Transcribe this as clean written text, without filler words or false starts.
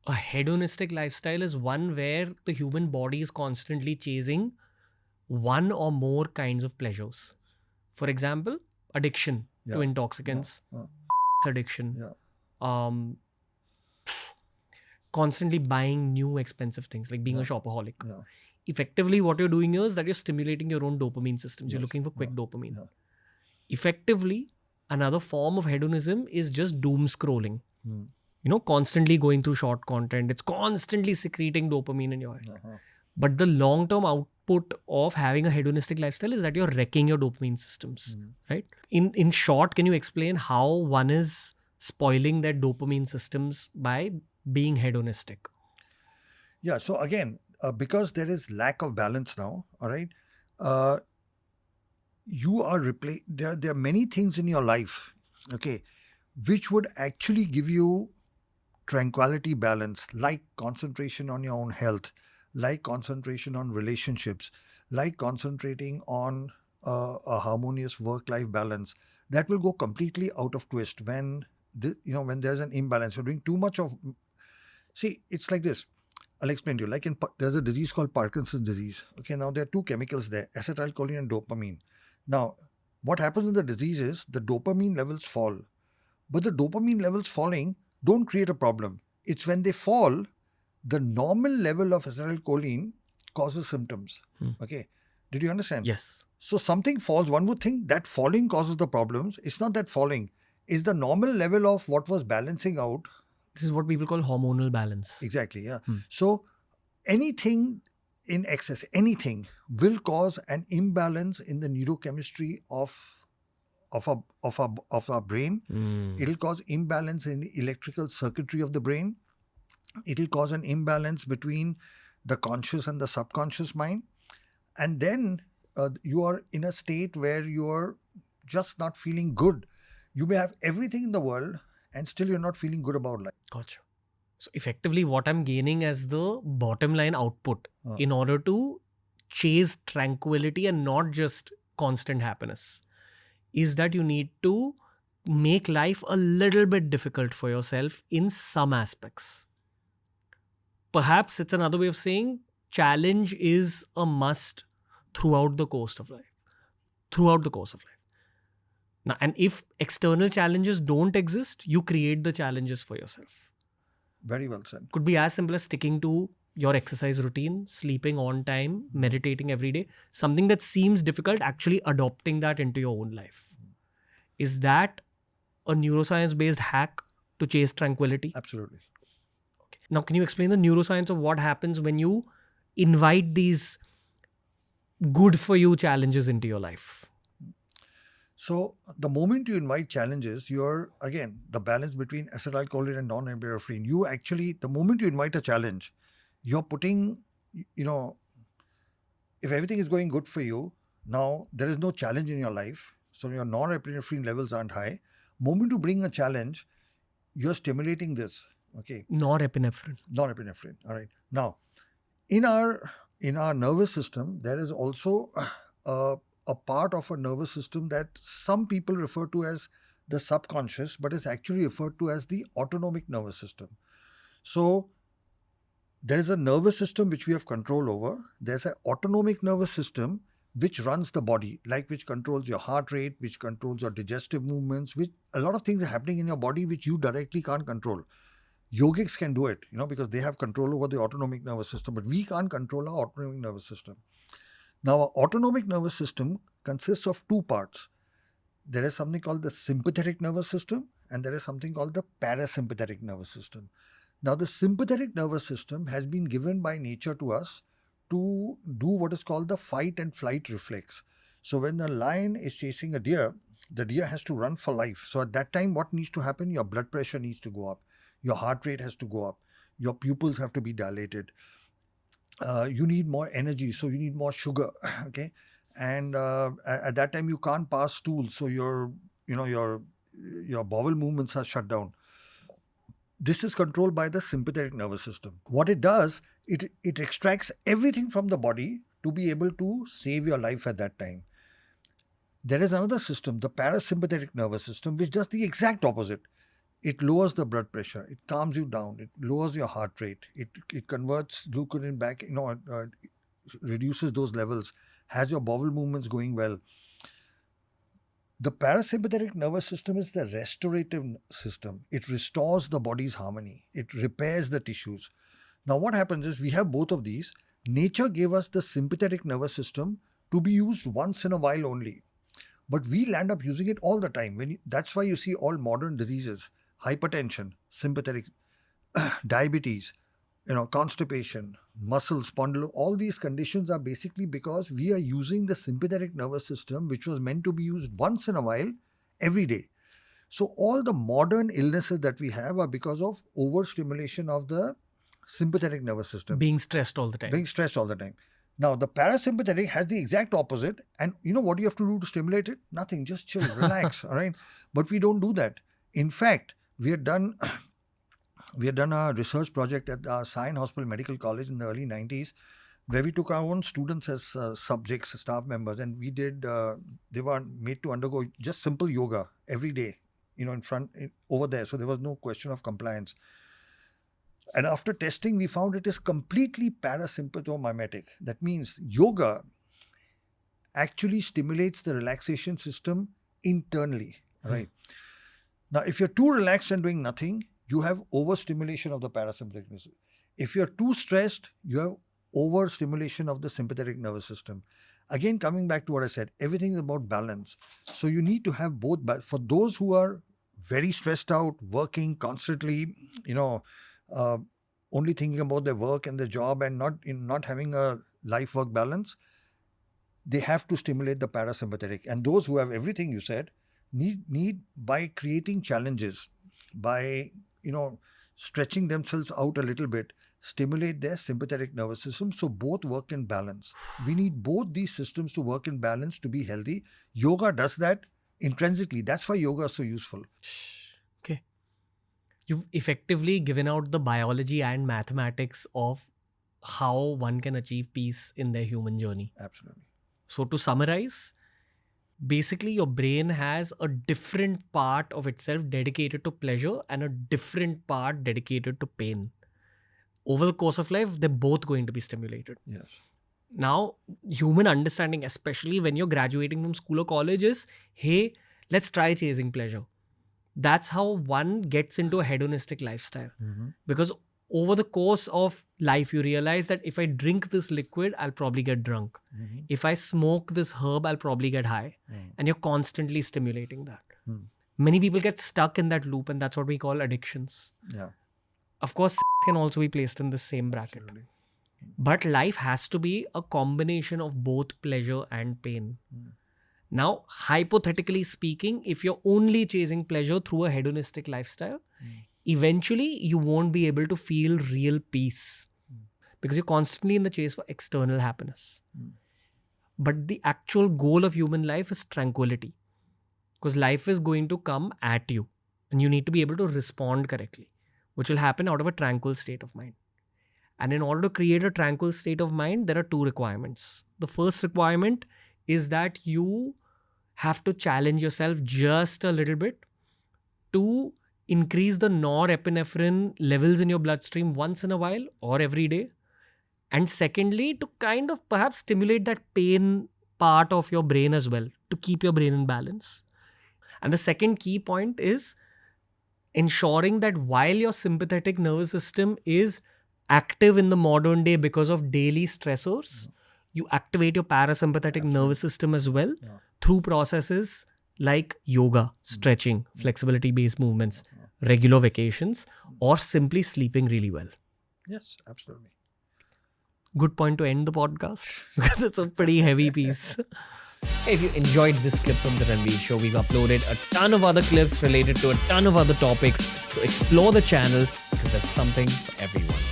A hedonistic lifestyle is one where the human body is constantly chasing one or more kinds of pleasures. For example, addiction to Yeah. intoxicants, Yeah. addiction, Yeah. um, constantly buying new expensive things, like being a Yeah. shopaholic. Yeah. Effectively, what you're doing is that you're stimulating your own dopamine systems. You're Yes. looking for Yeah. quick dopamine. Yeah. Effectively, another form of hedonism is just doom scrolling. Hmm. Constantly going through short content. It's constantly secreting dopamine in your head. Uh-huh. But the long term output of having a hedonistic lifestyle is that you're wrecking your dopamine systems, Hmm. right? In short, can you explain how one is spoiling their dopamine systems by being hedonistic? Yeah. So again, because there is lack of balance now, all right, uh, you are there are many things in your life, okay, which would actually give you tranquility, balance, like concentration on your own health, like concentration on relationships, like concentrating on a harmonious work-life balance. That will go completely out of twist when when there's an imbalance. You're doing too much of. See, it's like this. I'll explain to you. Like there's a disease called Parkinson's disease. Okay, now there are two chemicals there, acetylcholine and dopamine. Now, what happens in the disease is the dopamine levels fall, but the dopamine levels falling don't create a problem. It's when they fall, the normal level of acetylcholine causes symptoms. Hmm. Okay, did you understand? Yes. So something falls. One would think that falling causes the problems. It's not that falling. It's the normal level of what was balancing out. This is what people call hormonal balance. Exactly. Yeah. Hmm. So anything in excess, anything will cause an imbalance in the neurochemistry of our brain. Hmm. It'll cause imbalance in the electrical circuitry of the brain. It'll cause an imbalance between the conscious and the subconscious mind. And then you are in a state where you're just not feeling good. You may have everything in the world and still you're not feeling good about life. Gotcha. So effectively, what I'm gaining as the bottom line output Uh, in order to chase tranquility and not just constant happiness is that you need to make life a little bit difficult for yourself in some aspects. Perhaps it's another way of saying challenge is a must throughout the course of life. Throughout the course of life. Now, and if external challenges don't exist, you create the challenges for yourself. Very well said. Could be as simple as sticking to your exercise routine, sleeping on time, meditating every day. Something that seems difficult, actually adopting that into your own life. Is that a neuroscience based hack to chase tranquility? Absolutely. Now, can you explain the neuroscience of what happens when you invite these good for you challenges into your life? So the moment you invite challenges, you're again the balance between acetylcholine and non-norepinephrine. You actually, the moment you invite a challenge, you're putting, if everything is going good for you, now there is no challenge in your life, so your norepinephrine levels aren't high. Moment you bring a challenge, you're stimulating this. Okay, Norepinephrine. norepinephrine. All right. Now, in our nervous system, there is also a part of a nervous system that some people refer to as the subconscious, but is actually referred to as the autonomic nervous system. So there is a nervous system which we have control over. There's an autonomic nervous system which runs the body, like which controls your heart rate, which controls your digestive movements, which a lot of things are happening in your body which you directly can't control. Yogics can do it, because they have control over the autonomic nervous system, but we can't control our autonomic nervous system. Now, our autonomic nervous system consists of two parts. There is something called the sympathetic nervous system, and there is something called the parasympathetic nervous system. Now, the sympathetic nervous system has been given by nature to us to do what is called the fight and flight reflex. So, when the lion is chasing a deer, the deer has to run for life. So, at that time, what needs to happen? Your blood pressure needs to go up, your heart rate has to go up, your pupils have to be dilated. You need more energy, so you need more sugar. Okay, and at that time you can't pass stool, so your bowel movements are shut down. This is controlled by the sympathetic nervous system. What it does, it extracts everything from the body to be able to save your life at that time. There is another system, the parasympathetic nervous system, which does the exact opposite. It lowers the blood pressure. It calms you down. It lowers your heart rate. It converts glucagon back, reduces those levels, has your bowel movements going well. The parasympathetic nervous system is the restorative system. It restores the body's harmony. It repairs the tissues. Now what happens is we have both of these. Nature gave us the sympathetic nervous system to be used once in a while only. But we'll end up using it all the time. That's why you see all modern diseases, hypertension, sympathetic, diabetes, constipation, muscle spondylo, all these conditions are basically because we are using the sympathetic nervous system, which was meant to be used once in a while, every day. So all the modern illnesses that we have are because of overstimulation of the sympathetic nervous system. Being stressed all the time. Now, the parasympathetic has the exact opposite. And you know what you have to do to stimulate it? Nothing, just chill, relax, all right? But we don't do that. In fact, we had done a research project at the Sion Hospital Medical College in the early 90s, where we took our own students as subjects, staff members, and they were made to undergo just simple yoga every day, over there. So there was no question of compliance. And after testing, we found it is completely parasympathomimetic. That means yoga actually stimulates the relaxation system internally, right? Now, if you're too relaxed and doing nothing, you have overstimulation of the parasympathetic nervous system. If you're too stressed, you have overstimulation of the sympathetic nervous system. Again, coming back to what I said, everything is about balance. So you need to have both. For those who are very stressed out, working constantly, only thinking about their work and their job and not having a life-work balance, they have to stimulate the parasympathetic. And those who have everything you said need by creating challenges, by stretching themselves out a little bit, stimulate their sympathetic nervous system so both work in balance. We need both these systems to work in balance to be healthy. Yoga does that intrinsically. That's why yoga is so useful. Okay. You've effectively given out the biology and mathematics of how one can achieve peace in their human journey. Absolutely. So to summarize, basically your brain has a different part of itself dedicated to pleasure and a different part dedicated to pain. Over the course of life, they're both going to be stimulated. Yes. Now, human understanding, especially when you're graduating from school or college, is, hey, let's try chasing pleasure. That's how one gets into a hedonistic lifestyle. Mm-hmm. Because over the course of life, you realize that if I drink this liquid, I'll probably get drunk. Mm-hmm. If I smoke this herb, I'll probably get high. And you're constantly stimulating that. Many people get stuck in that loop, and that's what we call addictions. Yeah. Of course, can also be placed in the same bracket. Absolutely. But life has to be a combination of both pleasure and pain. Now, hypothetically speaking, if you're only chasing pleasure through a hedonistic lifestyle, eventually you won't be able to feel real peace because you're constantly in the chase for external happiness. But the actual goal of human life is tranquility, because life is going to come at you and you need to be able to respond correctly, which will happen out of a tranquil state of mind. And in order to create a tranquil state of mind, there are two requirements. The first requirement is that you have to challenge yourself just a little bit to increase the norepinephrine levels in your bloodstream once in a while or every day. And secondly, to kind of perhaps stimulate that pain part of your brain as well, to keep your brain in balance. And the second key point is ensuring that while your sympathetic nervous system is active in the modern day because of daily stressors, you activate your parasympathetic nervous system as well through processes like yoga, stretching, flexibility-based movements, regular vacations, or simply sleeping really well. Yes, absolutely. Good point to end the podcast because it's a pretty heavy piece. If you enjoyed this clip from the Ranveer Show, we've uploaded a ton of other clips related to a ton of other topics. So explore the channel because there's something for everyone.